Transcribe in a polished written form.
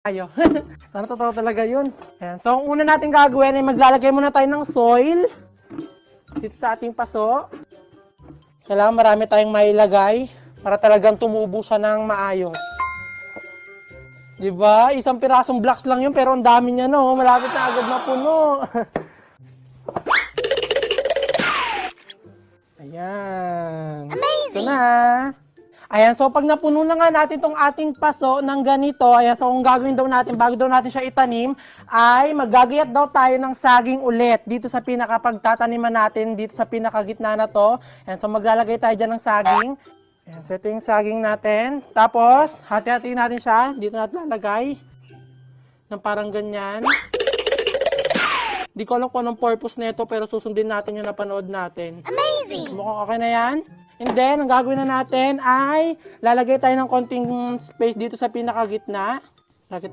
Ayo. Sana totoo talaga yun. Ayan. So, ang una natin gagawin ay maglalagay muna tayo ng soil dito sa ating paso. Kailangan marami tayong mailagay para talagang tumubo siya ng maayos. Diba? Isang pirasong blocks lang yun pero ang dami niya, no? Malapit na agad mapuno. Ayan. Amazing! Ito na. Ayan, so pag napuno na nga natin itong ating paso ng ganito, ayan, so kung gagawin daw natin, bago daw natin siya itanim, ay maggagayat daw tayo ng saging ulit dito sa pinakapagtataniman natin, dito sa pinakagitna na to. Ayan, so maglalagay tayo dyan ng saging. Ayan, so ito yung saging natin. Tapos, hati-hati natin siya. Dito natin lalagay. Ng parang ganyan. Di ko alam kung anong purpose nito, pero susundin natin yung napanood natin. Amazing! Mukhang okay na yan. And then, ang gagawin na natin ay lalagay tayo ng konting space dito sa pinakagitna. Lagay tayo